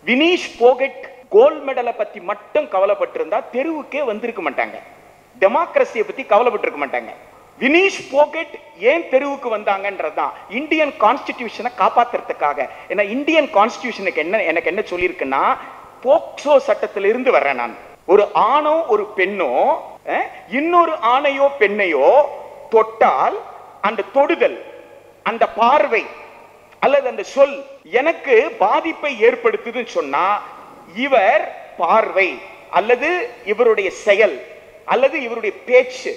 Vineesh Phogat gold மெடலை பத்தி மட்டும் கவலைப்பட்டிருந்தா தெருவுக்கே வந்திருக்க மாட்டாங்க. டெமோக்ரஸியை பத்தி கவலைப்பட்டிருக்க மாட்டாங்க. வினீஷ் போகட் ஏன் தெருவுக்கு வந்தாங்கன்றதுதான் இந்தியன் கான்ஸ்டிடியூஷனை காப்பாத்துறதுக்காக. ஏன்னா இந்தியன் கான்ஸ்டிடியூஷனுக்கு எனக்கு என்ன சொல்லியிருக்குன்னா, போக்சோ சட்டத்திலிருந்து வர்றேன் நான். ஒரு ஆணோ ஒரு பெண்ணோ இன்னொரு ஆணையோ பெண்ணையோ தொட்டால் அந்த தொடுதல், அந்த பார்வை அல்லது அந்த சொல் எனக்கு பாதிப்பை ஏற்படுத்துதுன்னு சொன்னா, இவர் பார்வை அல்லது இவருடைய செயல் அல்லது இவருடைய பேச்சு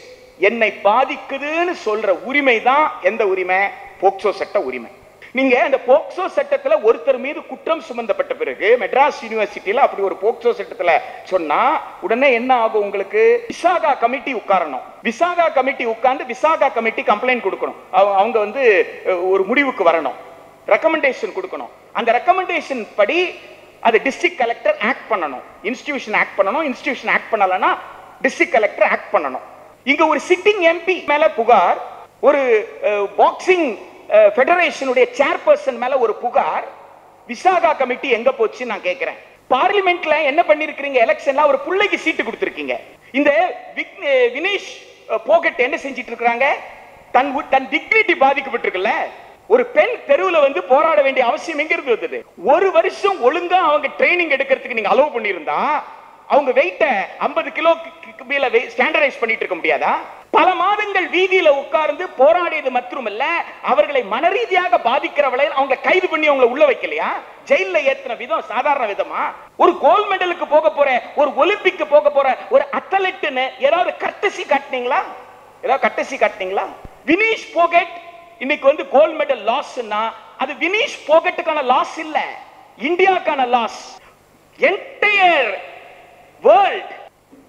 என்னை பாதிக்குதுன்னு சொல்ற உரிமை தான் எந்த உரிமை? போக்சோ சட்ட உரிமை. நீங்க அந்த போக்சோ சட்டத்துல ஒருத்தர் மீது குற்றம் சுமந்தப்பட்ட பிறகு மெட்ராஸ் யூனிவர்சிட்டியில அப்படி ஒரு போக்சோ சட்டத்துல சொன்னா உடனே என்ன ஆகும்? உங்களுக்கு விசாகா கமிட்டி உட்காரணும். விசாகா கமிட்டி உட்கார்ந்து விசாகா கமிட்டி கம்ப்ளைண்ட் கொடுக்கணும். அவங்க வந்து ஒரு முடிவுக்கு வரணும், ரெக்கமெண்டேஷன் கொடுக்கணும். அந்த ரெக்கமெண்டேஷன் படி அது டிஸ்ட்ரிக்ட் கலெக்டர் ஆக்ட் பண்ணணும், இன்ஸ்டிடியூஷன் ஆக்ட் பண்ணணும். இன்ஸ்டிடியூஷன் ஆக்ட் பண்ணலன்னா டிஸ்ட்ரிக்ட் கலெக்டர் ஆக்ட் பண்ணணும். இங்க ஒரு சிட்டிங் எம்பி மேல புகார், ஒரு பாக்ஸிங் ஃபெடரேஷனுடைய சேர்பர்சன் மேல ஒரு புகார். விசாகா கமிட்டி எங்க போச்சு நான் கேட்கிறேன். பார்லிமெண்ட்ல என்ன பண்ணிருக்கீங்க? எலெக்ஷன்ல ஒரு புள்ளைக்கு சீட்டு கொடுத்திருக்கீங்க. இந்த வினீஷ் போகட் என்ன செஞ்சிட்டு இருக்காங்க? தன் டிக்னிட்டி பாதிக்கப்பட்டிருக்குல்ல. ஒரு பெண் தெருவுல வந்து போராட வேண்டிய அவசியம் எங்க இருந்து வந்தது? ஒரு வருஷம் ஒழுங்கா அவங்க ட்ரைனிங் எடுக்கிறதுக்கு நீங்க அலோவ் பண்ணியிருந்தா அவங்க வெயிட்ட 50 கிலோக்கு மேல ஸ்டாண்டர்டைஸ் பண்ணிட்டு இருக்க முடியாதா? பல மாதங்கள் வீதியில உட்கார்ந்து போராடியது மட்டுமல்ல, அவர்களை மனரீதியாக பாதிக்கிற வகையில் அவங்க கைது பண்ணி அவங்களை உள்ள வைக்கலையா? ஜெயில ஏத்தின விதம் சாதாரண விதமா? ஒரு கோல்ட் மெடலுக்கு போக போற, ஒரு ஒலிம்பிக்கு போக போற ஒரு அத்லெட்னு ஏதாவது கர்டசி காட்டினீங்களா? ஏதாவது கர்டசி காட்டினீங்களா? வினீஷ் போகட் இன்னைக்கு வந்து கோல்ட் மெடல் லாஸ்னா அது வினீஷ் போகட்டுக்கான லாஸ் இல்ல, இந்தியாக்கான லாஸ். என்டையர் வேர்ல்ட்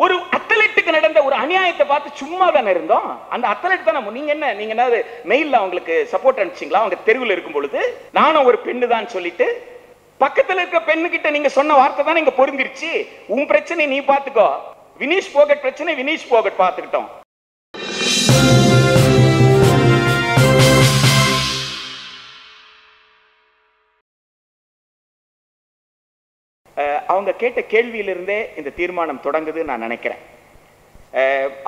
ஒரு அத்லெட்டுக்கு நடந்த ஒரு அநியாயத்தை பார்த்து சும்மா தானே இருந்தோம். அந்த அத்லெட் தானே. நீங்க என்ன மெயில்ல அவங்களுக்கு சப்போர்ட் அனுப்பிச்சீங்களா? அவங்க தெருவில் இருக்கும் பொழுது நானும் ஒரு பெண்ணு தான் சொல்லிட்டு பக்கத்துல இருக்க பெண்ணு கிட்ட நீங்க சொன்ன வார்த்தை தான் இங்க பொருந்திருச்சு. உன் பிரச்சனை நீ பாத்துக்கோ, வினீஷ் போகட் பிரச்சனை வினீஷ் போகட் பாத்துக்கிட்டோம். அவங்க கேட்ட கேள்வியிலிருந்தே இந்த தீர்மானம் தொடங்குது நான் நினைக்கிறேன்.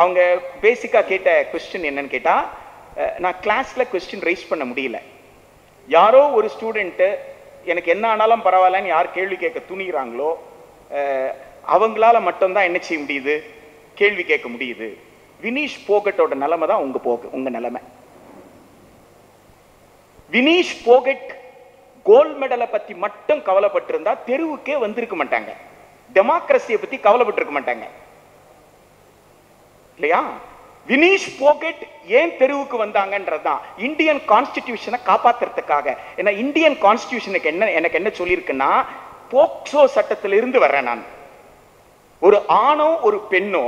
அவங்க பேசிக்கா கேட்ட கொஸ்டின் என்னன்னு கேட்டா, நான் கிளாஸ்ல கொஸ்டின் ரைஸ் பண்ண முடியல. யாரோ ஒரு ஸ்டூடெண்ட் எனக்கு என்ன ஆனாலும் பரவாயில்லன்னு யார் கேள்வி கேட்க துணிகிறாங்களோ அவங்களால மட்டும்தான் என்ன செய்ய முடியுது? கேள்வி கேட்க முடியுது. வினீஷ் போகட்டோட நிலைமை தான் உங்க நிலைமை. வினீஷ் போகட் கோல்ட் மெடலை பத்தி மட்டும் கவலைப்பட்டிருந்தா தெருவுக்கே வந்திருக்க மாட்டாங்க. டெமோக்ரஸியை பத்தி கவலைப்பட்டிருக்க மாட்டாங்க இல்லையா? வினீஷ் போகட் ஏன் தெருவுக்கு வந்தாங்கன்றதுதான் இந்தியன் கான்ஸ்டிடியூஷனை காப்பாத்துறதுக்காக. ஏன்னா இந்தியன் கான்ஸ்டிடியூஷனுக்கு எனக்கு என்ன சொல்லியிருக்குன்னா, போக்சோ சட்டத்திலிருந்து வர்றேன் நான். ஒரு ஆணோ ஒரு பெண்ணோ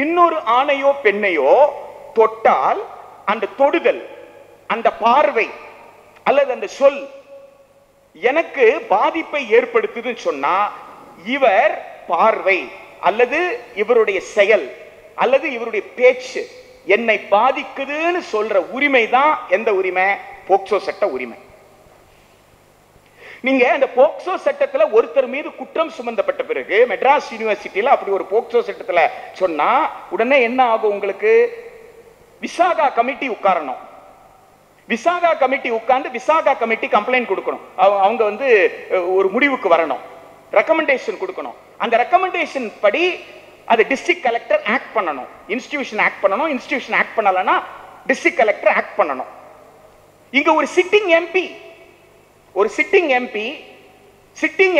இன்னொரு ஆணையோ பெண்ணையோ தொட்டால் அந்த தொடுதல், அந்த பார்வை அல்லது அந்த சொல் எனக்கு பாதிப்பை ஏற்படுத்துதுன்னு சொன்னா, இவர் பார்வை அல்லது இவருடைய செயல் அல்லது இவருடைய பேச்சு என்னை பாதிக்குதுன்னு சொல்ற உரிமை தான் எந்த உரிமை? போக்சோ சட்ட உரிமை. நீங்க அந்த போக்சோ சட்டத்துல ஒருத்தர் மீது குற்றம் சுமந்தப்பட்ட பிறகு மெட்ராஸ் யூனிவர்சிட்டியில அப்படி ஒரு போக்சோ சட்டத்துல சொன்னா உடனே என்ன ஆகும்? உங்களுக்கு விசாகா கமிட்டி உட்காரணும். விசாகா கமிட்டி உட்கார்ந்து விசாகா கமிட்டி கம்ப்ளைண்ட் கொடுக்கணும். அவங்க வந்து ஒரு முடிவுக்கு வரணும், ரெக்கமெண்டேஷன் கொடுக்கணும். அந்த ரெக்கமெண்டேஷன் படி அது டிஸ்ட்ரிக்ட் கலெக்டர் ஆக்ட் பண்ணணும், இன்ஸ்டிடியூஷன் ஆக்ட் பண்ணணும். இன்ஸ்டிடியூஷன் ஆக்ட் பண்ணலன்னா டிஸ்ட்ரிக்ட் கலெக்டர் ஆக்ட் பண்ணணும். இங்க ஒரு சிட்டிங்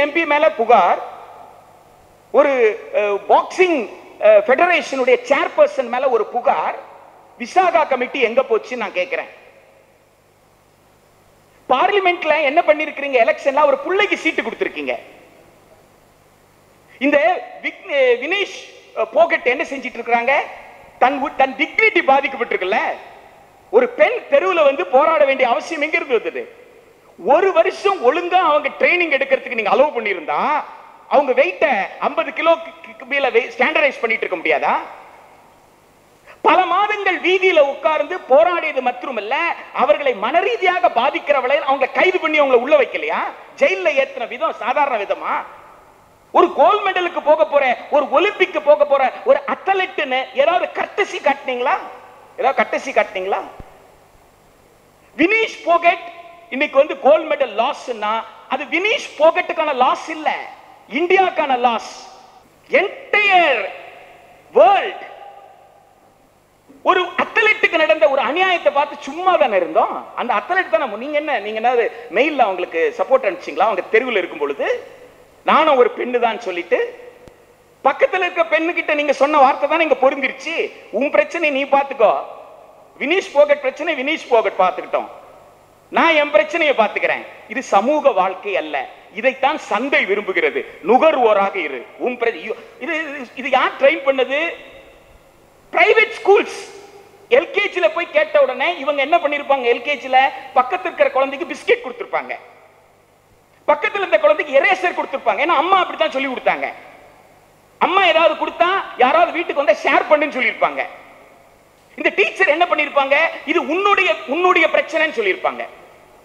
எம்பி மேல புகார், ஒரு பாக்ஸிங் ஃபெடரேஷனுடைய சேர்பர்சன் மேல ஒரு புகார். விசாகா கமிட்டி எங்க போச்சு நான் கேட்கிறேன். பார்லிமெண்ட்ல என்ன பண்ணிருக்கீங்க? எலெக்ஷன்ல ஒரு புள்ளைக்கு சீட்டு கொடுத்திருக்கீங்க. இந்த வினீஷ் போகட் என்ன செஞ்சிட்டு இருக்காங்க? தன் டிக்னிட்டி பாதிக்கப்பட்டிருக்குல்ல. ஒரு பெண் தெருவுல வந்து போராட வேண்டிய அவசியம் எங்க இருந்து வந்தது? ஒரு வருஷம் ஒழுங்கா அவங்க ட்ரைனிங் எடுக்கிறதுக்கு நீங்க அலோவ் பண்ணியிருந்தா அவங்க வெயிட்ட 50 கிலோக்கு மேல ஸ்டாண்டர்டைஸ் பண்ணிட்டு இருக்க முடியாதா? பல மாதங்கள் வீதியில உட்கார்ந்து போராடியது மட்டுமல்ல, அவர்களை மனரீதியாக பாதிக்கிறவளை அவங்க கைது பண்ணி அவங்களை உள்ள வைக்கலையா? ஜெயில ஏத்தின விதம் சாதாரண விதமா? ஒரு கோல்ட் மெடலுக்கு போக போற, ஒரு ஒலிம்பிக்கு போக போற ஒரு அத்லெட்னு ஏதாவது கர்டசி காட்டினீங்களா? ஏதாவது கர்டசி காட்டினீங்களா? வினீஷ் போகட் இன்னைக்கு வந்து கோல்ட் மெடல் லாஸ்னா அது வினீஷ் போகட்டுக்கான லாஸ் இல்ல, இந்தியாக்கான லாஸ். என்டையர் வேர்ல்ட் ஒரு அத்லெட்டுக்கு நடந்த ஒரு அநியாயத்தை பார்த்து சும்மா தானே இருந்தோம். அந்த அத்லெட் தானே. நீங்க என்ன மெயில்ல அவங்களுக்கு சப்போர்ட் அனுப்பிச்சீங்களா? அவங்க தெருவில் இருக்கும் பொழுது நானும் ஒரு பெண்ணு தான் சொல்லிட்டு பக்கத்தில் இருக்க பெண்ணு கிட்ட நீங்க சொன்ன வார்த்தை தான் இங்க பொருந்திருச்சு. உன் பிரச்சனை நீ பாத்துக்கோ, வினீஷ் போகட் பிரச்சனை வினீஷ் போகட் பார்த்துக்கிட்டோம், நான் என் பிரச்சனையை பார்த்துக்கிறேன். இது சமூக வாழ்க்கை அல்ல. இதைத்தான் சந்தை விரும்புகிறது. நுகர்வோராக இரு. இது யார் ட்ரெயின் பண்ணது? Private schools. எல்கேஜில போய் கேட்ட உடனே இவங்க என்ன பண்ணிருப்பாங்க? எல்கேஜில பக்கத்துல இருக்கிற குழந்தைக்கு பிஸ்கெட் கொடுத்திருப்பாங்க, பக்கத்துல இருந்த குழந்தைக்கு எரேசர் கொடுத்திருப்பாங்க. ஏன்னா அம்மா அப்படித்தான் சொல்லி கொடுத்தாங்க. அம்மா ஏதாவது கொடுத்தா யாராவது வீட்டுக்கு வந்தா ஷேர் பண்ணுன்னு சொல்லியிருப்பாங்க. இந்த டீச்சர் என்ன பண்ணிருப்பாங்க? இது உன்னுடைய பிரச்சனைன்னு சொல்லியிருப்பாங்க,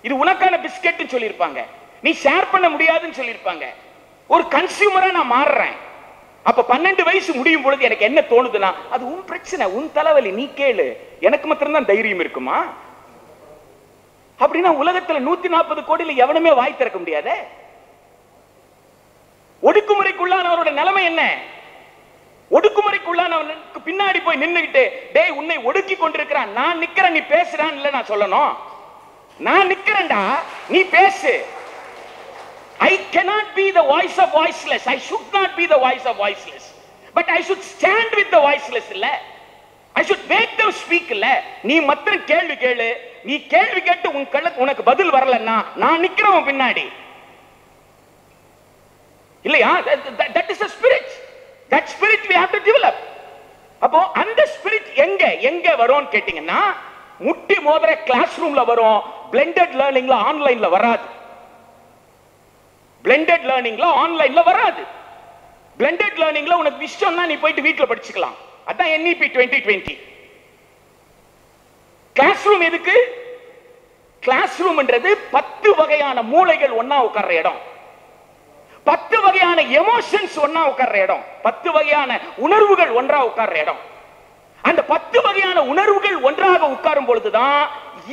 இது உனக்கான பிஸ்கெட்னு சொல்லியிருப்பாங்க, நீ ஷேர் பண்ண முடியாதுன்னு சொல்லியிருப்பாங்க. ஒரு கன்சியூமரா நான் மாறுறேன். அப்ப 12 வயசு முடியும் பொழுது எனக்கு என்ன தோணுதுன்னா, அது உன் பிரச்சனை, உன் தலைவலி, நீ கேளு, எனக்கு மட்டும்தான் தைரியம் இருக்குமா? அப்படின்னா உலகத்துல 140 கோடியில எவனுமே வாய் திறக்க முடியாதே. ஒடுக்குமுறைக்குள்ளானவரோட நிலைமை என்ன? ஒடுக்குமுறைக்குள்ளானவனுக்கு பின்னாடி போய் நின்னுகிட்டு, டேய் உன்னை ஒடுக்கி கொண்டிருக்கிறான், நான் நிக்கிறேன் நீ பேசுறான் இல்ல நான் சொல்லணும். நான் நிக்கிறேன்டா, நீ பேசு. I cannot be the voice of voiceless. I should not be the voice of voiceless. But I should stand with the voiceless இல்ல. I should make them speak இல்ல. நீ மட்டும் கேள்வி கேளு. நீ கேள்வி கேட்டு உனக்கு பதில் வரலன்னா நான் நிக்கிறேன் பின்னாடி. இல்லையா? That is the spirit. That spirit we have to develop. அப்போ அந்த ஸ்பிரிட் எங்க வரும்னு கேட்டீங்கன்னா, முட்டி மோதிர கிளாஸ் ரூம்ல வரும், பிளெண்டட் லேர்னிங்ல ஆன்லைன்ல வராது. பிளெண்டட் லேர்னிங்ல ஆன்லைன்ல வராது. பிளெண்டட் லேர்னிங்ல உனக்கு விஷயம்னா நீ போயிட்டு வீட்ல படிச்சுக்கலாம். அதான் NEP 2020. கிளாஸ் ரூம் எதுக்கு? கிளாஸ் ரூம்ன்றது 10 வகையான மூளைகள் ஒண்ணா உட்கார்ற இடம், 10 வகையான எமோஷன்ஸ் ஒண்ணா உட்கார்ற இடம், 10 வகையான உணர்வுகள் ஒன்றா உட்கார்ற இடம். அந்த 10 வகையான உணர்வுகள் ஒன்றாக உட்காரும் பொழுதுதான்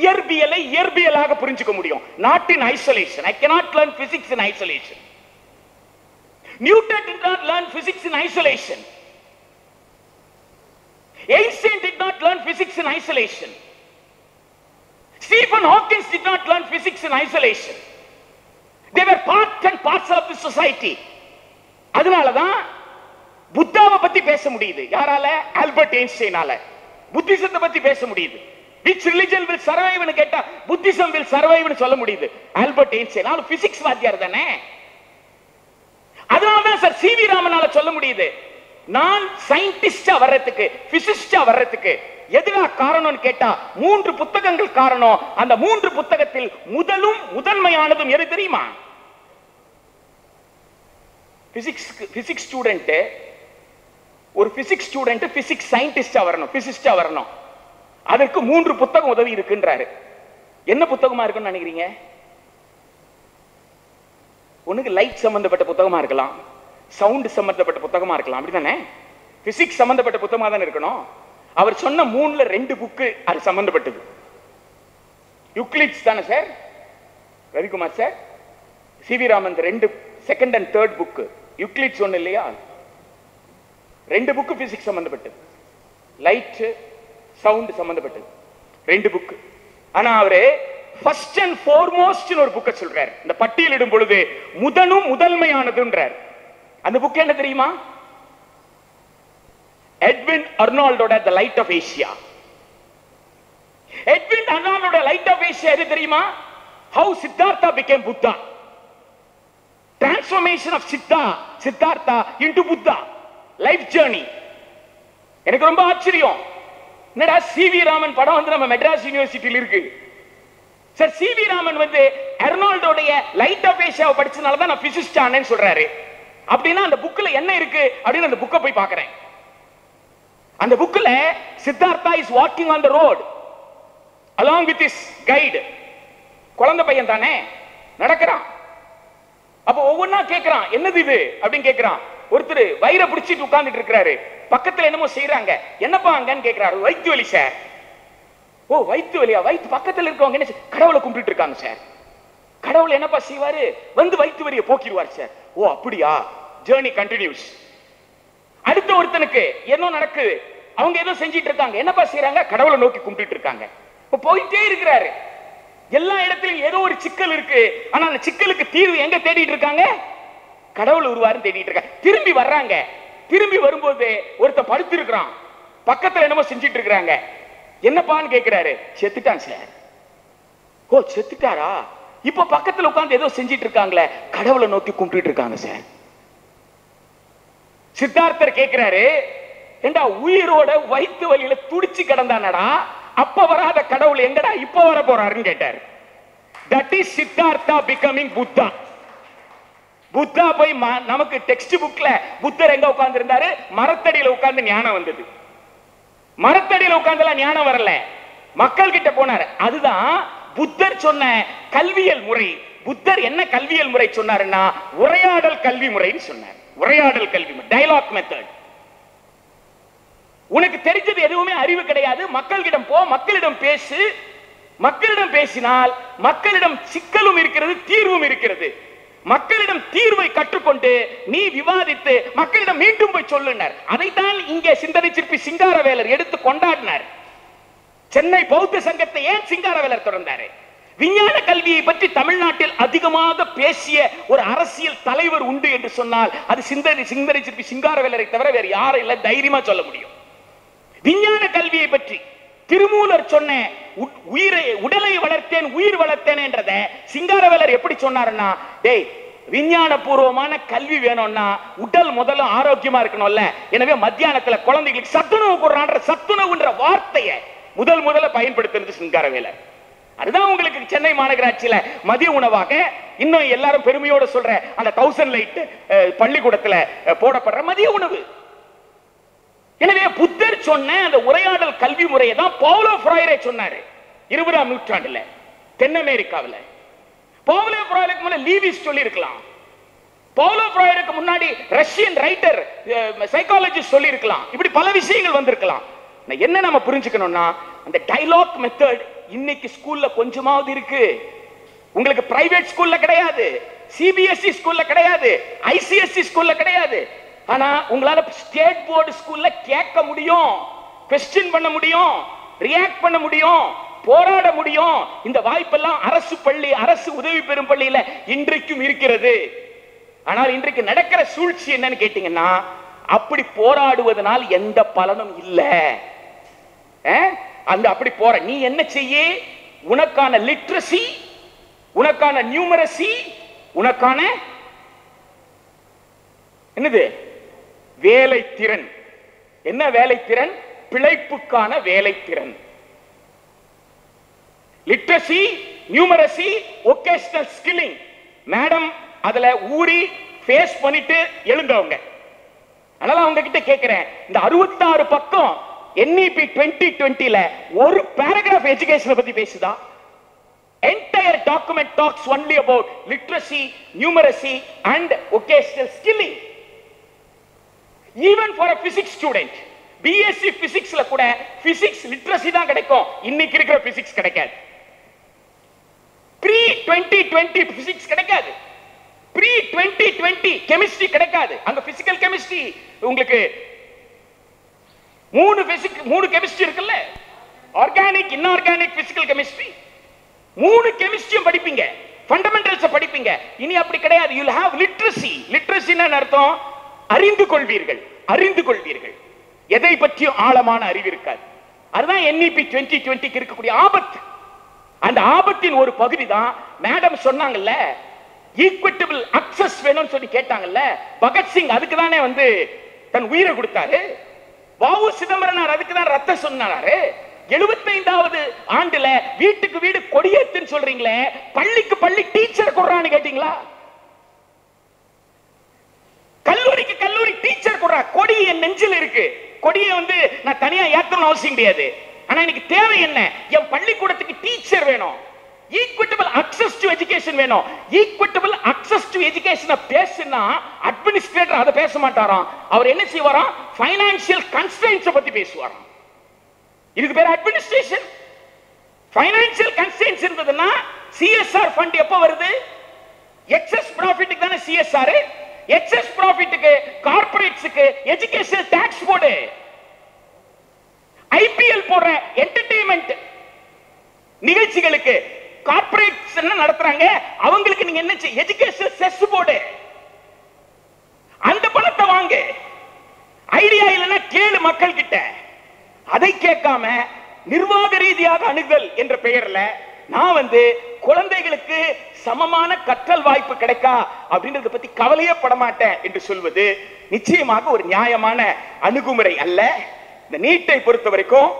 இயற்பியலை இயற்பியலாக புரிஞ்சுக்க முடியும். Not in isolation. I cannot learn physics in isolation. Newton did not learn physics in isolation. Einstein did not learn physics in isolation. Stephen Hawking did not learn physics in isolation. They were part and parcel of the society. அதனாலதான் புத்தாவை பத்தி பேச முடியுது. யாரால? Albert ஐன்ஸ்டைனால. புத்திசத்தை பத்தி பேச முடியுது. Which religion will survive னு கேட்டா Buddhism will survive னு சொல்ல முடியுது. ஆல்பர்ட் ஐன்ஸ்டைன் அவரு பிசிக்ஸ் வாத்தியார் தானே. அதனாலதான் சார் சிவி ராமனால சொல்ல முடியுது, நான் சயின்டிஸ்டா வர்றதுக்கு, பிசிசிஸ்டா வர்றதுக்கு எதுனா காரணம்னு கேட்டா 3 புத்தகங்கள் காரணம். அந்த 3 புத்தகத்தில் முதன்மையானதும் எது தெரியுமா? பிசிக்ஸ் ஸ்டூடெண்ட், ஒரு பிசிக்ஸ் ஸ்டூடெண்ட் பிசிக்ஸ் சயின்டிஸ்டா வரணும், பிசிசிஸ்டா வரணும். அதற்கு 3 புத்தகம் உதவி இருக்குன்றாரு. என்ன புத்தகமா இருக்குன்னு நினைக்கிறீங்க? ஒண்ணுக்கு லைட் சம்பந்தப்பட்ட புத்தகமா இருக்கலாம், சவுண்ட் சம்பந்தப்பட்ட புத்தகமா இருக்கலாம், அப்படிதானே? பிசிக்ஸ் சம்பந்தப்பட்ட புத்தகமா தானே இருக்கணும். அவர் சொன்ன 3ல 2 புக்கு அது சம்பந்தப்பட்டது. யூக்ளிட்ஸ் தானே sir, Ravikumar sir? CV Raman 2 second and third book. Euclid's ஒண்ணு இல்லையா? 2 புக்கு பிசிக்ஸ் சம்பந்தப்பட்டது, லைட் சவுண்ட் சம்பந்தப்பட்டது 2 புக்கு. ஆனா அவரு ஃபர்ஸ்ட் அண்ட் ஃபார்மோஸ்ட் ஒரு புக்கை சொல்றாரு. இந்த பட்டியலிடும் பொழுது முதன்மையானதுன்றார். அந்த புக் என்ன தெரியுமா? எட்வின் அர்னால்டோட the Light of Asia. Edwin அர்னால்டோட லைட் ஆஃப் ஏசியா எது தெரியுமா? How Siddhartha became Buddha. Transformation of Siddhartha into Buddha, life journey. எனக்கு ரொம்ப ஆச்சரியம், என்னடா சிவி ராமன் படம் வந்து நம்ம மெட்ராஸ் யூனிவர்சிட்டியில் இருக்கு. சார் சிவி ராமன் வந்து அர்னால்டோடைய லைட் ஆஃப் ஏசியாவை படிச்சனால தான் நான் பிசிசிஸ்ட் ஆனேன்னு சொல்றாரு. அப்படின்னா அந்த புக்ல என்ன இருக்கு அப்படின்னு அந்த புக்கை போய் பார்க்கறேன். அந்த புக்ல Siddhartha is walking on the road along with his guide. குழந்தை பையன் தானே நடக்கிறான். அப்ப ஒவ்வொன்னா கேக்குறான், என்னது இது அப்படின்னு கேக்குறான். ஒருத்தர் வயிறை பிடிச்சிட்டு உட்கார்ந்துட்டு இருக்காரு, பக்கத்துல என்னமோ செய்யறாங்க. என்னப்பா அங்கன்னு கேக்குறாரு. வயிற்று வலி சார். ஓ வயிற்று வலியா? வயிற்று பக்கத்துல இருக்கவங்க என்ன கடவுளை கும்பிட்டு இருக்காங்க சார். கடவுள் என்னப்பா செய்வாரு? வந்து வயிற்று வலியை போக்கிடுவார் சார். ஓ அப்படியா? Journey continues. அடுத்த ஒருத்தனுக்கு என்ன நடக்குது, அவங்க ஏதோ செஞ்சிட்டு இருக்காங்க. என்னப்பா செய்யறாங்க? கடவுளை நோக்கி கும்பிட்டு இருக்காங்க. இப்ப போயிட்டே இருக்கிறாரு. எல்லா இடத்திலும் ஏதோ ஒரு சிக்கல் இருக்கு. ஆனா அந்த சிக்கலுக்கு தீர்வு எங்க தேடிட்டு இருக்காங்க? கடவுள் உருவாருன்னு தேடிட்டு இருக்காங்க. திரும்பி வர்றாங்க. திரும்பி வரும்போது ஒருத்தன் படுத்து இருக்கிறான், பக்கத்துல என்னமோ செஞ்சிட்டு இருக்காங்க. என்னப்பான்னு கேட்கிறாரு. செத்துட்டான் சார். ஓ செத்துட்டாரா? இப்ப பக்கத்துல உட்கார்ந்து ஏதோ செஞ்சிட்டு இருக்காங்களே, கடவுளை நோக்கி கும்பிட்டு இருக்காங்க சார். சித்தார்த்தர் கேட்கிறாரு, ஏண்டா உயிரோட வயிற்று வலியில துடிச்சு கிடந்தானடா, அப்ப வராத கடவுள் எங்கடா இப்ப வர போறாருன்னு கேட்டார். That is Siddhartha becoming Buddha. Buddha போய் நமக்கு டெக்ஸ்ட் புக்ல புத்தர் எங்க உட்கார்ந்து இருந்தாரு? மரத்தடியில உட்கார்ந்து ஞானம் வந்தது. மரத்தடியில உட்கார்ந்துலாம் ஞானம் வரல, மக்கள் கிட்ட போனார். அதுதான் புத்தர் சொன்ன கல்வியல் முறை. புத்தர் என்ன கல்வியல் முறை சொன்னாருன்னா உரையாடல் கல்வி முறைன்னு சொன்னார். உரையாடல் கல்வி முறை, டயலாக் மெத்தட். உனக்கு தெரிஞ்சது எதுவுமே அறிவு கிடையாது. மக்களிடம் போ, மக்களிடம் பேசு. மக்களிடம் பேசினால் மக்களிடம் சிக்கலும் இருக்கிறது, தீர்வும் இருக்கிறது. மக்களிடம் தீர்வை கற்றுக்கொண்டு நீ விவாதித்து மக்களிடம் மீண்டும் போய் சொல்லுனர். அதைத்தான் இங்கே சிந்தனை சிற்பி சிங்காரவேலர் எடுத்து கொண்டாடினார். சென்னை பௌத்த சங்கத்தை ஏன் சிங்காரவேலர் தொடர்ந்தாரு? விஞ்ஞான கல்வியை பற்றி தமிழ்நாட்டில் அதிகமாக பேசிய ஒரு அரசியல் தலைவர் உண்டு என்று சொன்னால் அது சிந்தனை சிற்பி சிங்காரவேலரை தவிர வேறு யாரும் இல்லை, தைரியமா சொல்ல முடியும். விஞ்ஞான கல்வியை பற்றி திருமூலர் சொன்ன உயிரை உடலை வளர்த்தேன் உயிர் வளர்த்தேன் என்றதை சிங்காரவேலர் எப்படி சொன்னாருன்னா, டேய் விஞ்ஞான பூர்வமான கல்வி வேணும்னா உடல் முதல்ல ஆரோக்கியமா இருக்கணும்ல. எனவே மத்தியானத்துல குழந்தைகளுக்கு சத்துணவு கொடுறான்ற சத்துணவுன்ற வார்த்தையை முதல்ல பயன்படுத்துறது சிங்காரவேலர். அதுதான் உங்களுக்கு சென்னை மாநகராட்சியில மதிய உணவாக இன்னும் எல்லாரும் பெருமையோட சொல்ற அந்த 1000 லைட் பள்ளிக்கூடத்துல போடப்படுற மதிய உணவு. எனவே புத்தர் சொன்ன அந்த உரையாடல் கல்வி முறையை தான் பவுலோ ஃப்ராயரே சொன்னாரு 20ஆம் நூற்றாண்டுல தென் அமெரிக்காவில். பவுலோ ஃப்ராயருக்கு முன்னாடி லீவிஸ் சொல்லி இருக்கலாம். பவுலோ ஃப்ராயருக்கு முன்னாடி ரஷ்யன் ரைட்டர் சைக்காலஜிஸ்ட் சொல்லி இருக்கலாம். இப்படி பல விஷயங்கள் வந்திருக்கலாம். என்ன நம்ம புரிஞ்சுக்கணும்னா அந்த டயலாக் மெத்தட் இன்னைக்கு ஸ்கூல்ல கொஞ்சமாவது இருக்கு. உங்களுக்கு பிரைவேட் ஸ்கூல்ல கிடையாது, சிபிஎஸ்இ ஸ்கூல்ல கிடையாது, ஐசிஎஸ்இ ஸ்கூல்ல கிடையாது. ஆனா உங்களால ஸ்டேட் போர்டு ஸ்கூல்ல கேட்க முடியும், क्वेश्चन பண்ண முடியும், ரியாக்ட் பண்ண முடியும், போராட முடியும். இந்த வாய்ப்பெல்லாம் அரசு பள்ளி, அரசு உதவி பெறும் பள்ளியில இன்றைக்கும் இருக்கிறது. ஆனால் இன்றைக்கு நடக்கிற சூழ்ச்சி என்னன்னு கேட்டீங்கன்னா அப்படி போராடுவதனால் எந்த பலனும் இல்ல. அந்த அப்படி போற நீ என்ன செய்ய? உனக்கான லிட்ரசி, உனக்கான நியூமரசி, உனக்கான என்னது வேலை திறன். என்ன வேலை திறன்? பிழைப்புக்கான வேலை திறன். Literacy, numeracy, vocational skilling. Madam அதுல ஊறி ஃபேஸ் பண்ணிட்டு எழுந்தவங்க. அதனால அவங்க கிட்ட கேட்கிறேன், இந்த 66 பக்கம் NEP 2020ல ஒரு பேராகிராஃப் எஜுகேஷன் பத்தி பேசுதா? Entire document talks only about literacy, numeracy and occasional skilling. Even for a physics student, BSc physicsல கூட physics literacy தான் கிடைக்கும். இன்னைக்கு இருக்கிற physics கிடைக்காது. Pre 2020 physics கிடைக்காது. Pre 2020 chemistry கிடைக்காது. அங்க physical chemistry உங்களுக்கு மூணு கெமிஸ்ட்ரி இருக்குல்ல, ஆர்கானிக், இன்ஆர்கானிக், பிசிக்கல் கெமிஸ்ட்ரி. 3 கெமிஸ்ட்ரியும் படிப்பீங்க, ஃபண்டமெண்டல்ஸ் படிப்பீங்க. இனி அப்படி கிடையாது. you will have literacy. லிட்ரசினா அர்த்தம் அறிந்து கொள்வீர்கள், அறிந்து கொள்வீர்கள். எதை பற்றியும் ஆழமான அறிவு இருக்காது. அதுதான் NEP 2020க்கு இருக்கக்கூடிய ஆபத்து. அந்த ஆபத்தின் ஒரு பகுதி தான் மேடம் சொன்னாங்கல்ல, ஈக்விட்டபிள் அக்சஸ் வேணும்னு சொல்லி கேட்டாங்கல்ல. பகத்சிங் அதுக்கு தானே வந்து தன் உயிரை கொடுத்தாரு. வாவு சிதம்பரனார் அதுக்கு தான் ரத்த சொன்னாரு. 75வது ஆண்டுல வீட்டுக்கு வீடு கொடியேத்துன்னு சொல்றீங்களே, பள்ளிக்கு பள்ளி டீச்சர் கொடுறான்னு கேட்டீங்களா? கல்லூரிக்கு கல்லூரி டீச்சர் கொடுறா. கொடி என் நெஞ்சில் இருக்கு. கொடியை வந்து நான் தனியா ஏற்றணும் அவசியம் கிடையாது. ஆனா எனக்கு தேவை என்ன? என் பள்ளிக்கூடத்துக்கு டீச்சர் வேணும், ஈக்விட்டபிள் அக்சஸ் டு எஜுகேஷன் வேணும். ஈக்விட்டபிள் அக்சஸ் டு எஜுகேஷன் பேசினா அட்மினிஸ்ட்ரேட்டர் அதை பேச மாட்டாராம். அவர் என்ன செய்வாராம்? ஃபைனான்சியல் கன்ஸ்ட்ரெயின்ட்ஸ் பத்தி பேசுவாராம். இதுக்கு பேர் அட்மினிஸ்ட்ரேஷன். ஃபைனான்சியல் கன்ஸ்ட்ரெயின்ட்ஸ் இருந்ததுன்னா சிஎஸ்ஆர் ஃபண்ட் எப்ப வருது? எக்ஸஸ் ப்ராஃபிட்டுக்கு தானே சிஎஸ்ஆர். எக்ஸஸ் ப்ராஃபிட்டுக்கு கார்ப்பரேட்ஸ்க்கு எஜுகேஷன் டாக்ஸ் போடு. ஐபிஎல் போடுற என்டர்டெயின்மெண்ட் நிகழ்ச்சிகளுக்கு கார்ப்பரேட்ஸ் என்ன நடத்துறாங்க, அவங்களுக்கு நீங்க என்ன எஜுகேஷன் செஸ் போடு. அந்த பணத்தை வாங்க. ஐடியா இல்லைன்னா கேளு மக்கள் கிட்ட. அதை கேட்காம நிர்வாக ரீதியாக அணுகல் என்ற பெயர்ல நான் வந்து குழந்தைகளுக்கு சமமான கற்றல் வாய்ப்பு கிடைக்கா அப்படின்றத பத்தி கவலையே பட மாட்டேன் என்று சொல்வது நிச்சயமாக ஒரு நியாயமான அணுகுமுறை அல்ல. இந்த நீட்டை பொறுத்த வரைக்கும்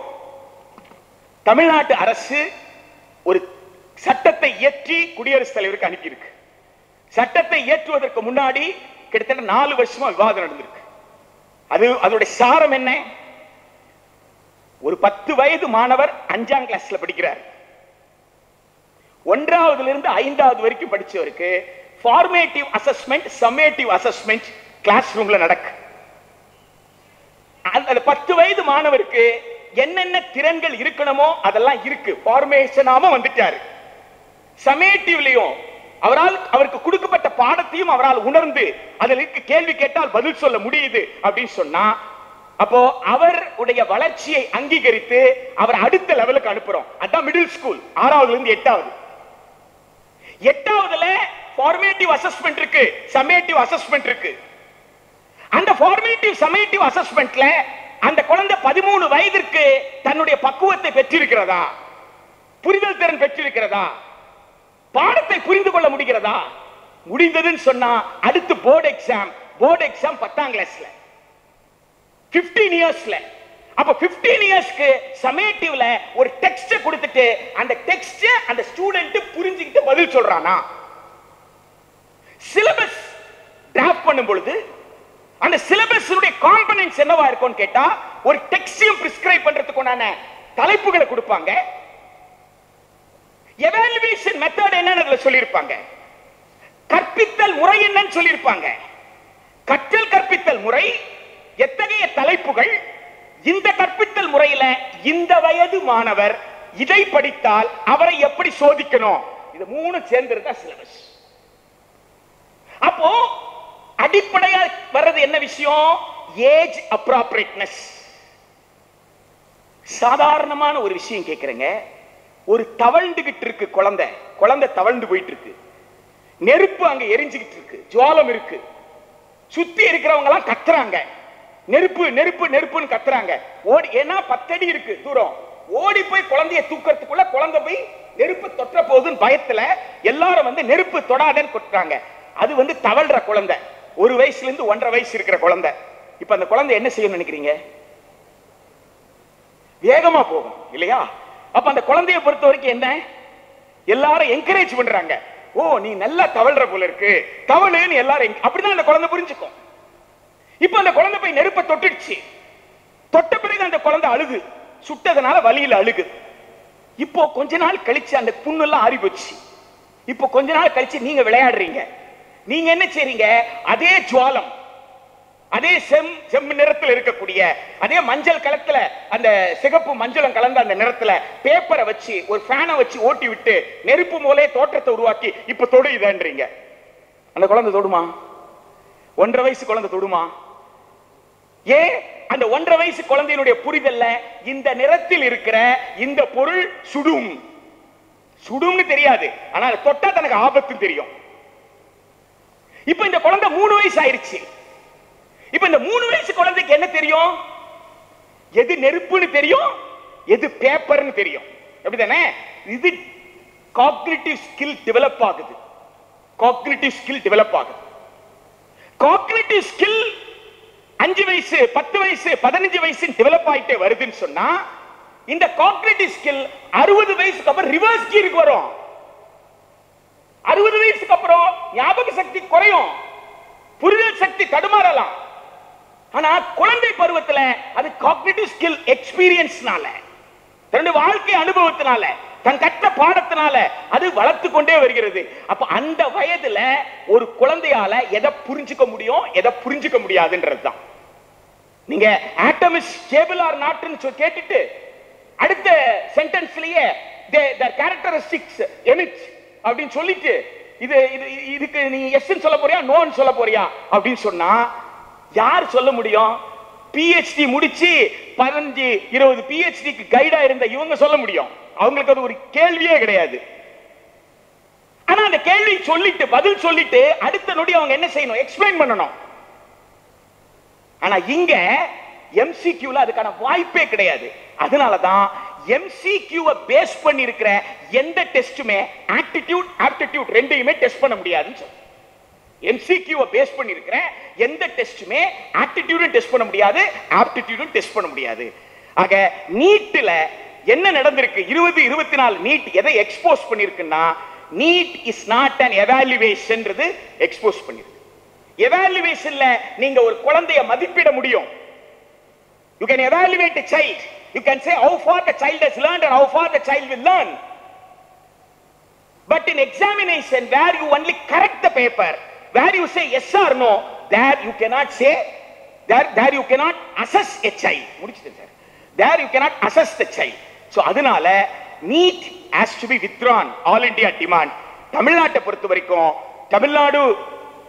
தமிழ்நாட்டு அரசு ஒரு சட்டத்தை இயற்றி குடியரசுத் தலைவருக்கு அனுப்பியிருக்கு. சட்டத்தை இயற்றுவதற்கு முன்னாடி கிட்டத்தட்ட 4 வருஷமா விவாதம் நடந்திருக்கு. அதோட சாரம் என்ன? ஒரு 10 வயது மாணவர் 5ஆம் கிளாஸ்ல படிக்கிறார். 1ஆவதுல இருந்து 5ஆவது வரைக்கும் படிச்சவருக்கு formative assessment, summative assessment class ரூம்ல நடக்கு. அந்த 10 வயது மாணவருக்கு என்னென்ன திறன்கள் இருக்கணுமோ அதெல்லாம் இருக்கு. ஃபார்மேஷனாம வந்துட்டாரு. சம்மேட்டிவ்லயும் அவருக்கு கொடுக்கப்பட்ட பாடத்தையும் அவரால் உணர்ந்து அதில் கேள்வி கேட்டால் பதில் சொல்ல முடியுது அப்படின்னு சொன்னா, அப்போ அவருடைய வளர்ச்சியை அங்கீகரித்து அவர் அடுத்த லெவலுக்கு அனுப்புறோம். அதான் மிடில் ஸ்கூல். 6ஆவதுல இருந்து 8ஆவது. 8ஆவதுல ஃபார்மேட்டிவ் அசஸ்மெண்ட் இருக்கு, சம்மேட்டிவ் அசஸ்மெண்ட் இருக்கு. அந்த ஃபார்மேட்டிவ் சம்மேட்டிவ் அசஸ்மெண்ட்ல அந்த குழந்தை 13 வயதிற்கு தன்னுடைய பக்குவத்தை பெற்றிருக்கிறதா, புரிதல் திறன் பெற்றிருக்கிறதா, பாடத்தை புரிந்து கொள்ள முடிகிறதா? முடிந்ததுன்னு சொன்னா அடுத்து போர்டு எக்ஸாம். போர்டு எக்ஸாம் 10ஆம் கிளாஸ்ல 15 இயர்ஸ்ல. அப்ப 15 இயர்ஸ்க்கு சமேட்டிவ்ல ஒரு டெக்ஸ்ட் கொடுத்துட்டு அந்த டெக்ஸ்ட் அந்த ஸ்டூடெண்ட் புரிஞ்சுக்கிட்டு பதில் சொல்றானா? சிலபஸ் டிராஃப்ட் பண்ணும் பொழுது அந்த சிலபஸுடைய காம்பனன்ட்ஸ் என்னவா இருக்கும்னு கேட்டா, ஒரு டெக்ஸ்டையும் பிரிஸ்கிரைப் பண்றதுக்குண்டான தலைப்புகளை கொடுப்பாங்க. எவாலுவேஷன் மெத்தட் என்னன்னு சொல்லியிருப்பாங்க. கற்பித்தல் முறை என்னன்னு சொல்லியிருப்பாங்க. கற்றல் கற்பித்தல் முறை, எத்தகைய தலைப்புகள், இந்த கற்பித்தல் முறையில இந்த வயது மாணவர் இதை படித்தால் அவரை எப்படி சோதிக்கணும், இது 3 சேர்ந்திருக்கா சிலபஸ். அப்போ அடிப்படையா வர்றது என்ன விஷயம்? Age appropriateness. சாதாரணமான ஒரு விஷயம் கேட்கிறேங்க. ஒரு தவழ்ந்துகிட்டு இருக்கு குழந்தை தவழ்ந்து போயிட்டு இருக்கு. நெருப்பு அங்க எரிஞ்சுகிட்டு இருக்கு, ஜுவாலம் இருக்கு. சுத்தி இருக்கிறவங்க எல்லாம் கத்துறாங்க, நெருப்பு நெருப்பு நெருப்புன்னு கத்துறாங்க. ஓடி, ஏன்னா 10 அடி இருக்கு தூரம். ஓடி போய் குழந்தைய தூக்கிறதுக்குள்ள குழந்தை போய் நெருப்பு தொற்ற போகுதுன்னு பயத்துல எல்லாரும் வந்து நெருப்பு தொடாதன்னு கொட்டுறாங்க. அது வந்து தவழ்ற குழந்தை, 1 வயசுல இருந்து 1.5 வயசு இருக்கிற குழந்தை. இப்ப அந்த குழந்தை என்ன செய்யணும்னு நினைக்கிறீங்க? வேகமா போகும் இல்லையா? அப்ப அந்த குழந்தையை பொறுத்த வரைக்கும் என்ன, எல்லாரும் என்கரேஜ் பண்றாங்க. ஓ, நீ நல்லா தவழ்ற போல இருக்கு, தவழுன்னு எல்லாரும். அப்படிதான் அந்த குழந்தை புரிஞ்சுக்கும். இப்ப அந்த குழந்தை போய் நெருப்பை தொட்டுடுச்சு. தொட்ட பிறகு அந்த குழந்தை அழுது, சுட்டதனால வலியில அழுகு. இப்போ கொஞ்ச நாள் கழிச்சு அந்த புண்ணெல்லாம் ஆறி போச்சு. இப்போ கொஞ்ச நாள் கழிச்சு நீங்க விளையாடுறீங்க. நீங்க என்ன செய்றீங்க? அதே ஜுவாலம், அதே செம் நிறத்தில் இருக்கக்கூடிய அதே மஞ்சள் கலத்துல, அந்த சிகப்பு மஞ்சளும் கலந்த அந்த நிறத்துல பேப்பரை வச்சு ஒரு ஃபேனை வச்சு ஓட்டி விட்டு நெருப்பு மூலே தோற்றத்தை உருவாக்கி இப்ப தொடுதுன்றீங்க. அந்த குழந்தை தொடுமா? 1.5 வயசு குழந்தை தொடுமா? ஏன்? அந்த 1.5 வயசு குழந்தையினுடைய புரிதல்ல இந்த நிறத்தில் இருக்கிற இந்த பொருள் சுடும், சுடும்னு தெரியாது, ஆனா தொட்டா தனக்கு ஆபத்து தெரியும். இப்ப இந்த குழந்தை 3 வயசு ஆயிருச்சு. இப்ப இந்த 3 வயசு குழந்தைக்கு என்ன தெரியும்? எது நெருப்புன்னு தெரியும், எது பேப்பர்னு தெரியும். அப்படிதானே? இது காக்னிட்டிவ் ஸ்கில் டெவலப் ஆகுது. காக்னிட்டிவ் ஸ்கில் டெவலப் ஆகுது. காக்னிட்டிவ் ஸ்கில் 5 வயசு 10 வயசு 15 வயசு டெவலப் ஆயிட்டே வருதுன்னு சொன்னா, இந்த காக்னிட்டிவ் ஸ்கில் 60 வயசுக்கு அப்புறம் ரிவர்ஸ் கீருக்கு வரும். 60 வயசுக்கு அப்புறம் ஞாபக சக்தி குறையும், புரிதல் சக்தி தடுமாறலாம். ஆனா குழந்தை பருவத்துல அது காக்னிட்டிவ் ஸ்கில் எக்ஸ்பீரியன்ஸ்னால, தன்னுடைய வாழ்க்கை அனுபவத்தினால, தன் கற்ற பாடத்தினால அது வளர்த்து கொண்டே வருகிறது. அப்ப அந்த வயதுல ஒரு குழந்தையால எதை புரிஞ்சுக்க முடியும், எதை புரிஞ்சுக்க முடியாதுன்றதுதான். நீங்க ஆட்டம் இஸ் ஸ்டேபிள் ஆர் நாட்னு கேட்டுட்டு அடுத்த சென்டென்ஸ்லயே their characteristics emit அப்படின்னு சொல்லிட்டு இதுக்கு நீ எஸ் சொல்ல போறியா நோன்னு சொல்ல போறியா அப்படின்னு சொன்னா யார் சொல்ல முடியும்? பிஹெச்டி முடிச்சு 15-20 பிஹெச்டிக்கு கைடா இருந்த இவங்க சொல்ல முடியும். அவங்களுக்கு அது ஒரு கேள்வியே கிடையாது. ஆனா அந்த கேள்வி சொல்லிட்டு பதில் சொல்லிட்டு அடுத்த நொடி அவங்க என்ன செய்யணும்? எக்ஸ்பிளைன் பண்ணணும். ஆனா இங்க எம்சிக்யூல அதுக்கான வாய்ப்பே கிடையாது. அதனாலதான் எம்சிக்யூவை பேஸ் பண்ணி இருக்கிற எந்த டெஸ்டுமே ஆப்டிடியூட் ஆப்டிடியூட் ரெண்டையுமே டெஸ்ட் பண்ண முடியாதுன்னு சொல்றேன். எம்சிக்யூவை பேஸ் பண்ணி இருக்கிற எந்த டெஸ்டுமே ஆப்டிடியூடும் டெஸ்ட் பண்ண முடியாது, ஆப்டிடியூடும் டெஸ்ட் பண்ண முடியாது. ஆக நீட்ல என்ன நடந்திருக்கு? 2024 நீட் எதை எக்ஸ்போஸ் பண்ணிருக்குன்னா, NEET is not an evaluation expose பண்ணிருக்கு. எவாலுவேஷன்ல நீங்க ஒரு குழந்தையை மதிப்பிட முடியும். You can evaluate a child. You can say how far the child has learned and how far the child will learn. But in examination where you only correct the paper, where you say yes or no, there you cannot say, there you cannot assess a child. முடிச்சிட்டேன் sir. There you cannot assess the child. So அதனால NEET has to be withdrawn. All India demand. தமிழ்நாட்டை பொறுத்த வரைக்கும் Tamil Nadu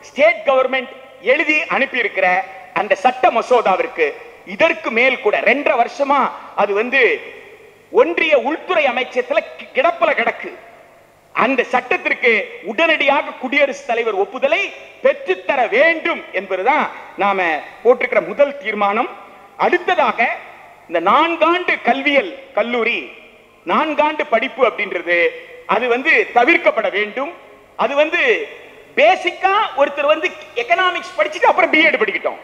state government எழுதி அனுப்பி இருக்கிற அந்த சட்ட மசோதாவிற்கு இதற்கு மேல் கூட 2.5 வருஷமா அது ஒன்றிய உள்துறை அமைச்சகத்துல கிடப்பல கிடக்கு. அந்த சட்டத்திற்கு உடனடியாக குடியரசுத் தலைவர் ஒப்புதலை பெற்றுத்தர வேண்டும் என்பதுதான் நாம போட்டிருக்கிற முதல் தீர்மானம். அடுத்ததாக இந்த 4 ஆண்டு கல்வியல் கல்லூரி 4 ஆண்டு படிப்பு அப்படின்றது அது தவிர்க்கப்பட வேண்டும். அது பேசிக்கா ஒருத்தர் எக்கனாமிக்ஸ் படிச்சுட்டு அப்புறம் பிஎட் படிக்கட்டும்,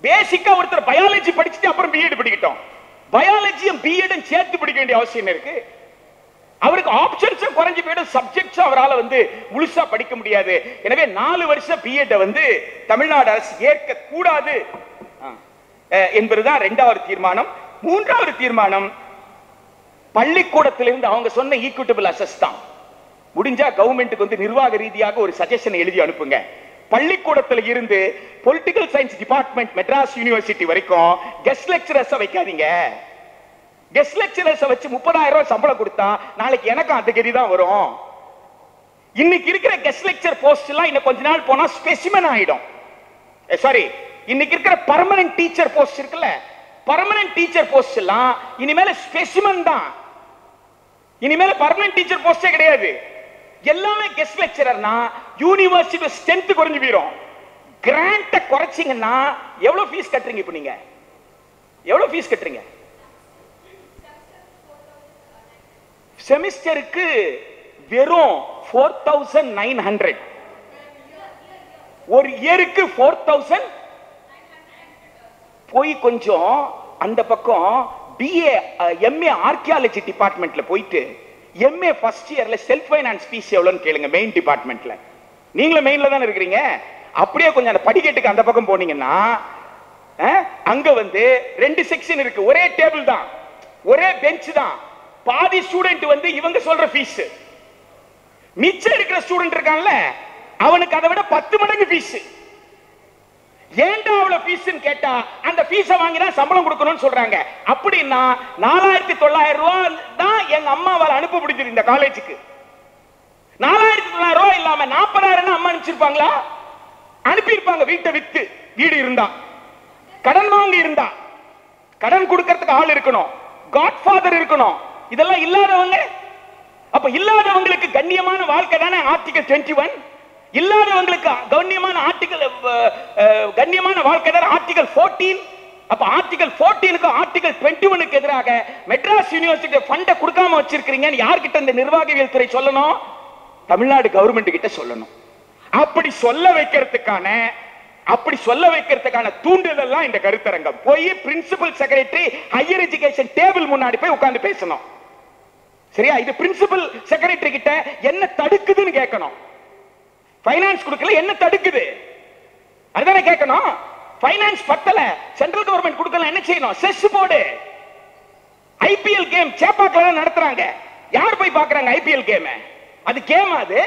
பேசிக்கா ஒருத்தர் பயாலஜி படிச்சுட்டு அப்புறம் பிஎட் படிக்கட்டும். பயாலஜியும் பிஎடும் சேர்த்து படிக்க வேண்டிய அவசியம் இருக்கு. அவருக்கு ஆப்ஷன்ஸும் குறைஞ்சு போயிடும், சப்ஜெக்ட்ஸும் அவரால் முழுசா படிக்க முடியாது. எனவே 4 வருஷம் பிஎட் தமிழ்நாடு அரசு ஏற்க கூடாது என்பதுதான் 2வது தீர்மானம். 3வது தீர்மானம் பள்ளிக்கூடத்திலிருந்து அவங்க சொன்ன ஈக்விட்டபிள் அசஸ் தான். முடிஞ்சா கவர்மெண்ட்டுக்கு நிர்வாக ரீதியாக ஒரு சஜஷன் எழுதி அனுப்புங்க. பள்ளிக்கூடத்தில் இருந்து political science department Madras university வரைக்கும் கெஸ்ட் லெக்சரர்ஸ் வைக்காதீங்க. கெஸ்ட் லெக்சரர்ஸ் வச்சு 30,000 ரூபாய் சம்பளம் கொடுத்தா நாளைக்கு எனக்கும் அந்த கதி தான் வரும். இன்னைக்கு இருக்கிற கெஸ்ட் லெக்சர் போஸ்ட் எல்லாம் இன்னும் கொஞ்ச நாள் போனா ஸ்பெசிமன் ஆயிடும். சாரி, இன்னைக்கு இருக்கிற பர்மனன்ட் டீச்சர் போஸ்ட் இருக்குல்ல, பர்மனன்ட் டீச்சர் போஸ்ட் எல்லாம் இனிமேல ஸ்பெசிமன் தான். இனிமேல பர்மனன்ட் டீச்சர் போஸ்டே கிடையாது. எல்லாமே கெஸ்ட் லெக்சரர்னா யூனிவர்சிட்டி ஸ்ட்ரென்த் குறைஞ்சு போயிடும். கிராண்ட் குறைச்சிங்கன்னா எவ்வளவு ஃபீஸ் கட்டுறீங்க? இப்ப நீங்க எவ்வளவு ஃபீஸ் கட்டுறீங்க? செமிஸ்டருக்கு வெறும் 4,900. ஒரு இயருக்கு 4,000. போய் கொஞ்சம் அந்த பக்கம் பிஏ எம்ஏ ஆர்கியாலஜி டிபார்ட்மெண்ட்ல போயிட்டு எம்ஏ ஃபர்ஸ்ட் இயர்ல செல்ஃப் ஃபைனான்ஸ் ஃபீஸ் எவ்வளவுன்னு கேளுங்க. மெயின் டிபார்ட்மெண்ட்ல நீங்களும் மெயின்ல தான் இருக்கிறீங்க. அப்படியே கொஞ்சம் அந்த படிக்கட்டுக்கு அந்த பக்கம் போனீங்கன்னா அங்க 2 செக்ஷன் இருக்கு. ஒரே டேபிள் தான், ஒரே பெஞ்ச் தான். பாதி ஸ்டூடெண்ட் இவங்க சொல்ற ஃபீஸ், மிச்சம் இருக்கிற ஸ்டூடெண்ட் இருக்கான்ல அவனுக்கு அதை விட 10 மடங்கு ஃபீஸ். ஏன்டா அவ்வளவு ஃபீஸ் கேட்டா அந்த ஃபீஸ வாங்கினா சம்பளம் கொடுக்கணும்னு சொல்றாங்க. அப்படின்னா 4,900 ரூபாய் தான் எங்க அம்மாவால் அனுப்ப முடிஞ்சது இந்த காலேஜுக்கு. 4,900 ரூபாய் இல்லாம 40,000 அம்மா அனுப்பிச்சிருப்பாங்களா? அனுப்பியிருப்பாங்க. வீட்டை வித்து, வீடு இருந்தா, கடன் வாங்கி இருந்தா, கடன் கொடுக்கறதுக்கு ஆள் இருக்கணும், காட்ஃபாதர் இருக்கணும். இதெல்லாம் இல்லாதவங்க, அப்ப இல்லாதவங்களுக்கு கண்ணியமான வாழ்க்கை தானே ஆர்டிகல் 21. இல்லாதவங்களுக்கு கண்ணியமான வாழ்க்கை தான் ஆர்டிகல் 14. அப்ப ஆர்டிகல் 14க்கு ஆர்டிகல் 21க்கு எதிராக மெட்ராஸ் யூனிவர்சிட்டி ஃபண்ட கொடுக்காம வச்சிருக்கீங்கன்னு யார்கிட்ட இந்த நிர்வாகவியல் துறை சொல்லணும்? தமிழ்நாடு கவர்மெண்ட் கிட்ட சொல்லணும். அப்படி சொல்ல வைக்கிறதுக்கான தூண்டுதல் எல்லாம் இந்த கருத்தரங்கம். போய் principal secretary higher education table முன்னாடி போய் உட்கார்ந்து பேசணும். சரியா? இது பிரின்சிபல் செக்ரட்டரி கிட்ட என்ன தடுக்குதுன்னு கேட்கணும். பைனான்ஸ் கொடுக்கல என்ன தடுக்குது அதுதானே கேட்கணும். ஃபைனான்ஸ் பத்தல, சென்ட்ரல் கவர்மெண்ட் கொடுக்கல, என்ன செய்யணும்? Chess board. ஐபிஎல் கேம் சேப்பாக்கல நடத்துறாங்க. யார் போய் பார்க்கறாங்க ஐபிஎல் கேம்? அது கேம். அது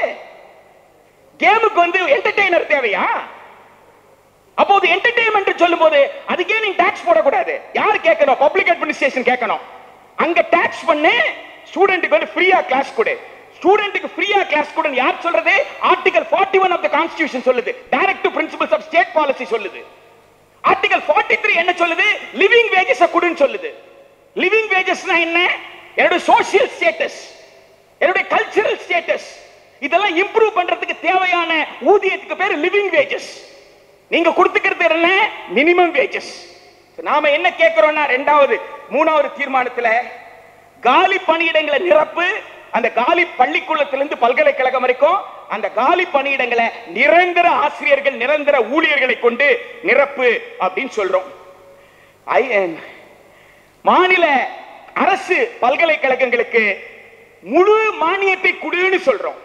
கேமுக்கு வந்து என்டர்டெய்னர் தேவையா? அப்போது என்டர்டெயின்மென்ட் சொல்லும்போது அதுக்கே நீங்க டாக்ஸ் போடக்கூடாது. யார் கேட்கணும்? பப்ளிக் அட்மினிஸ்ட்ரேஷன் கேட்கணும். அங்க டாக்ஸ் பண்ணு, ஸ்டூடெண்ட்டுக்கு வந்து ஃப்ரீயா கிளாஸ் கொடு. ஸ்டூடெண்ட்டுக்கு ஃப்ரீயா கிளாஸ் கொடு யார் சொல்றது? ஆர்டிகல் 41 ஆஃப் தி கான்ஸ்டிடியூஷன் சொல்லுது. Directive principles of state policy சொல்லுது. ஆர்டிகல் 43 என்ன சொல்லுது? லிவிங் வேஜஸ் கொடுன்னு சொல்லுது. லிவிங் வேஜஸ்னா என்ன? என்னோட சோஷியல் ஸ்டேட்டஸ், என்னோட கல்ச்சரல் ஸ்டேட்டஸ், இதெல்லாம் இம்ப்ரூவ் பண்றதுக்கு தேவையான ஊதியத்துக்கு பேரு லிவிங் வேஜஸ். நீங்க கொடுத்துக்கிறது என்ன? Minimum wages. நாம என்ன கேட்கிறோம்னா, இரண்டாவது மூணாவது தீர்மானத்துல காலி பணியிடங்களை நிரப்பு. அந்த காலி பள்ளிக்கூடத்திலிருந்து பல்கலைக்கழகம் வரைக்கும் அந்த காலி பணியிடங்களை நிரந்தர ஆசிரியர்கள், நிரந்தர ஊழியர்களை கொண்டு நிரப்பு அப்படின்னு சொல்றோம். மாநில அரசு பல்கலைக்கழகங்களுக்கு முழு மானியத்தை கொடுன்னு சொல்றோம்.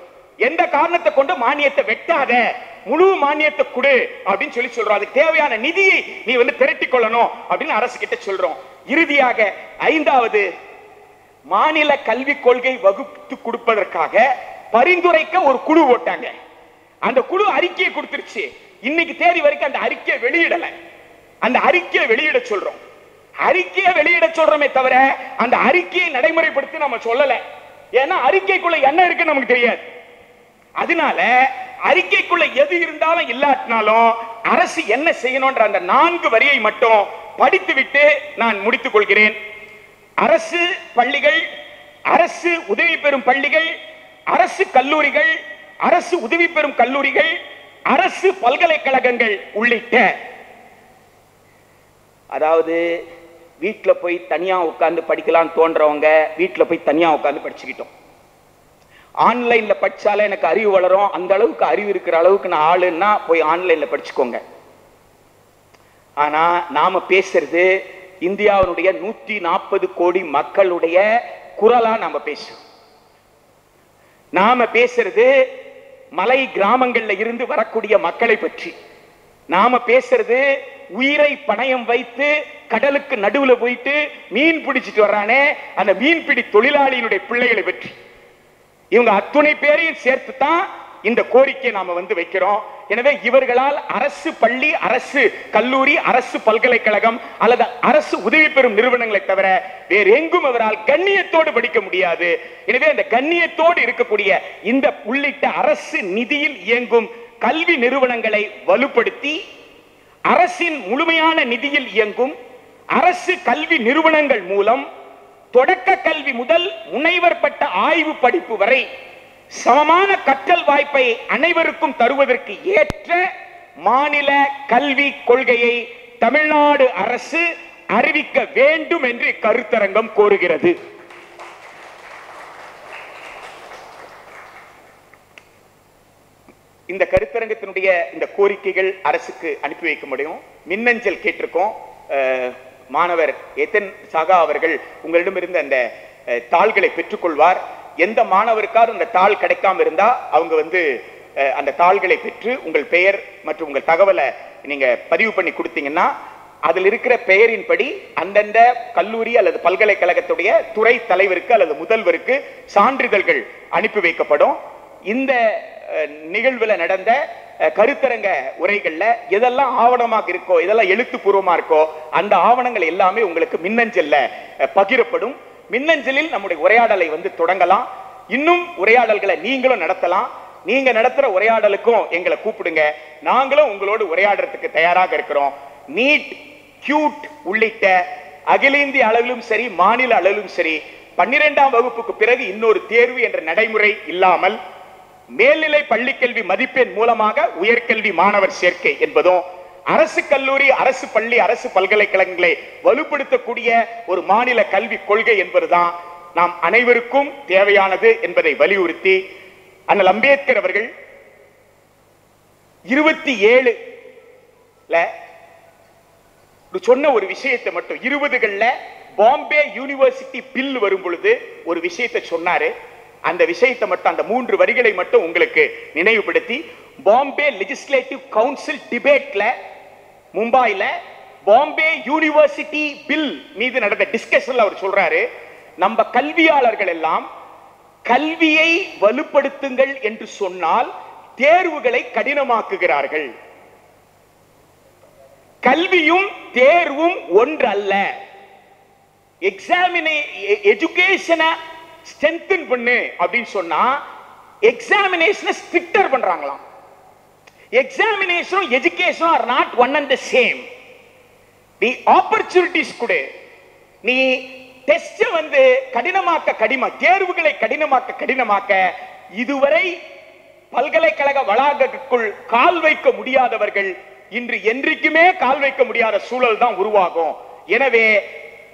எந்த காரணத்தை கொண்டு மானியத்தை வெட்டாத, முழு மானியத்தை கொடு அப்படின்னு சொல்லி சொல்றோம். அதுக்கு தேவையான நிதியை நீ வந்து திரட்டி கொள்ளணும் அப்படின்னு அரசு கிட்ட சொல்றோம். இறுதியாக ஐந்தாவது, மாநில கல்விக் கொள்கை வகுத்து கொடுப்பதற்காக பரிந்துரைக்க ஒரு குழு போட்டாங்க. அந்த குழு அறிக்கையை கொடுத்துருச்சு. இன்னைக்கு தேதி வரைக்கும் அந்த அறிக்கையை வெளியிடல. அந்த அறிக்கையை வெளியிட சொல்றோம். அறிக்கையை வெளியிட சொல்றோமே தவிர அந்த அறிக்கையை நடைமுறைப்படுத்தி நம்ம சொல்லல. ஏன்னா அறிக்கைக்குள்ள என்ன இருக்குன்னு நமக்கு தெரியாது. அதனால அறிக்கைக்குள்ள எது இருந்தாலும் இல்லாட்டினாலும் அரசு என்ன செய்யணும்ன்ற அந்த 4 வரியை மட்டும் படித்துவிட்டு நான் முடித்துக் கொள்கிறேன். அரசு பள்ளிகள், அரசு உதவி பெறும் பள்ளிகள், அரசு கல்லூரிகள், அரசு உதவி பெறும் கல்லூரிகள், அரசு பல்கலைக்கழகங்கள் உள்ளிட்ட, அதாவது வீட்டுல போய் தனியா உட்கார்ந்து படிக்கலாம் தோன்றவங்க வீட்டுல போய் தனியா உட்கார்ந்து படிச்சுக்கிட்டோம். ஆன்லைன்ல படிச்சாலே எனக்கு அறிவு வளரும், அந்த அளவுக்கு அறிவு இருக்கிற அளவுக்கு நான் ஆளுன்னா போய் ஆன்லைன்ல படிச்சுக்கோங்க. ஆனா நாம பேசுறது இந்தியாவுடைய 140 கோடி மக்களுடைய குரலா நாம பேசுறோம். நாம பேசுறது மலை கிராமங்கள்ல இருந்து வரக்கூடிய மக்களை பற்றி. நாம பேசுறது உயிரை பணயம் வைத்து கடலுக்கு நடுவுல போயிட்டு மீன் பிடிச்சிட்டு வர்றானே அந்த மீன்பிடி தொழிலாளியினுடைய பிள்ளைகளை பற்றி. இவங்க அத்துணை பேரையும் சேர்த்து தான் இந்த கோரிக்கை நாம வந்து வைக்கிறோம். எனவே இவர்களால் அரசு பள்ளி, அரசு கல்லூரி, அரசு பல்கலைக்கழகம் அல்லது அரசு உதவி பெறும் நிறுவனங்களை தவிர வேறு எங்கும் அவரால் கண்ணியத்தோடு படிக்க முடியாது. எனவே இந்த கண்ணியத்தோடு இருக்கக்கூடிய இந்த உள்ளிட்ட அரசு நிதியில் இயங்கும் கல்வி நிறுவனங்களை வலுப்படுத்தி அரசின் முழுமையான நிதியில் இயங்கும் அரசு கல்வி நிறுவனங்கள் மூலம் தொடக்க கல்வி முதல் முனைவர் பட்ட ஆய்வு படிப்பு வரை சமமான கற்றல் வாய்ப்பை அனைவருக்கும் தருவதற்கு ஏற்ற மாநில கல்வி கொள்கையை தமிழ்நாடு அரசு அறிவிக்க வேண்டும் என்று கருத்தரங்கம் கோருகிறது. இந்த கருத்தரங்கத்தினுடைய இந்த கோரிக்கைகள் அரசுக்கு அனுப்பி வைக்க முடியும். மின்னஞ்சல் கேட்டிருக்கோம். மாணவர் எத்தன் சாகா அவர்கள் உங்களிடமிருந்து அந்த தாள்களை பெற்றுக்கொள்வார். எந்த மாணவருக்காவது அந்த தாள் கிடைக்காம இருந்தா அவங்க வந்து அந்த தாள்களை பெற்று உங்கள் பெயர் மற்றும் உங்கள் தகவலை நீங்க பதிவு பண்ணி கொடுத்தீங்கன்னா அதில் இருக்கிற பெயரின்படி அந்தந்த கல்லூரி அல்லது பல்கலைக்கழகத்துடைய துறை தலைவருக்கு அல்லது முதல்வருக்கு சான்றிதழ்கள் அனுப்பி வைக்கப்படும். இந்த நிகழ்வுல நடந்த கருத்தரங்க உரைகள்ல எதெல்லாம் ஆவணமாக இருக்கோ, இதெல்லாம் எழுத்துப்பூர்வமா இருக்கோ, அந்த ஆவணங்கள் எல்லாமே உங்களுக்கு மின்னஞ்சல்ல பகிரப்படும். மின்னஞ்சலில் நம்முடைய உரையாடலை வந்து தொடங்கலாம். இன்னும் உரையாடல்களை நீங்களும் நடத்தலாம். நீங்க நடத்துற உரையாடலுக்கும் எங்களை கூப்பிடுங்க. நாங்களும் உங்களோடு உரையாடுறதுக்கு தயாராக இருக்கிறோம். நீட், கியூட் உள்ளிட்ட அகில இந்திய அளவிலும் சரி, மாநில அளவிலும் சரி, 12ஆம் வகுப்புக்கு பிறகு இன்னொரு தேர்வு என்ற நடைமுறை இல்லாமல் மேல்நிலை பள்ளிக்கல்வி மதிப்பெண் மூலமாக உயர்கல்வி மாணவர் சேர்க்கை என்பதும் அரசு கல்லூரி, அரசு பள்ளி, அரசு பல்கலைக்கழகங்களை வலுப்படுத்தக்கூடிய ஒரு மாநில கல்வி கொள்கை என்பதுதான் நாம் அனைவருக்கும் தேவையானது என்பதை வலியுறுத்தி அண்ணல் அம்பேத்கர் அவர்கள் 27 சொன்ன ஒரு விஷயத்தை மட்டும் 20களில் பாம்பே யூனிவர்சிட்டி பில் வரும் பொழுது ஒரு விஷயத்தை சொன்னாரு. அந்த விஷயத்தை மட்டும், அந்த 3 வரிகளை மட்டும் உங்களுக்கு நினைவுபடுத்தி, பாம்பே லெஜிஸ்லேட்டிவ் கவுன்சில் டிபேட்ல மும்பைல பாம்பே யூனிவர்சிட்டி பில் மீது நடந்த டிஸ்கஷன்ல அவர் சொல்றாரு, நம்ம கல்வியாளர்கள் எல்லாம் கல்வியை வலுப்படுத்துங்கள் என்று சொன்னால் தேர்வுகளை கடினமாக்குகிறார்கள். கல்வியும் தேர்வும் ஒன்று அல்ல. எஜுகேஷனை ஸ்ட்ரெங்தன் பண்ணு அப்படின்னு சொன்னா எக்ஸாமினேஷனை ஸ்ட்ரிக்டர் பண்றாங்களாம். எக்ஸாமினேஷனும் எஜுகேஷனும் are not one and the same. The opportunities கொடு. நீ டெஸ்ட் வந்து தேர்வுகளை கடினமாக்க இதுவரை பல்கலைக்கழக வளாகத்துக்குள் கால் வைக்க முடியாதவர்கள் இன்று என்றைக்குமே கால் வைக்க முடியாத சூழல் தான் உருவாகும். எனவே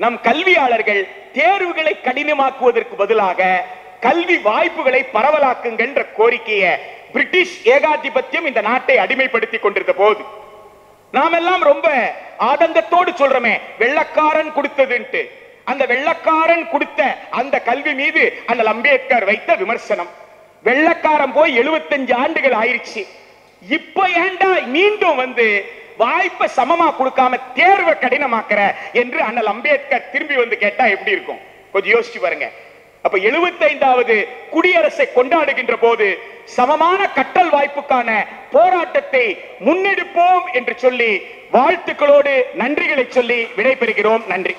நம் கல்வியாளர்கள் தேர்வுகளை கடினமாக்குவதற்கு பதிலாக கல்வி வாய்ப்புகளை பரவலாக்குங்கள் என்ற கோரிக்கையை பிரிட்டிஷ் ஏகாதிபத்தியம் இந்த நாட்டை அடிமைப்படுத்தி கொண்டிருந்த போது நாம் எல்லாம் ரொம்ப ஆதங்கத்தோடு சொல்றோமே, வெள்ளக்காரன் கொடுத்ததுன்ட்டு. அந்த வெள்ளக்காரன் கொடுத்த அந்த கல்வி மீது அண்ணல் அம்பேத்கர் வைத்த விமர்சனம். வெள்ளக்காரன் போய் 75 ஆண்டுகள் ஆயிருச்சு. இப்ப ஏண்டா மீண்டும் வந்து வாய்ப்பை சமமா கொடுக்காம தேர்வை கடினமாக்குற என்று அண்ணல் அம்பேத்கர் திரும்பி வந்து கேட்டா எப்படி இருக்கும்? கொஞ்சம் யோசிச்சு பாருங்க. அப்ப 75வது குடியரசை கொண்டாடுகின்ற போது சமமான கற்றல் வாய்ப்புக்கான போராட்டத்தை முன்னெடுப்போம் என்று சொல்லி வாழ்த்துக்களோடு நன்றிகளை சொல்லி விடைபெறுகிறோம். நன்றி.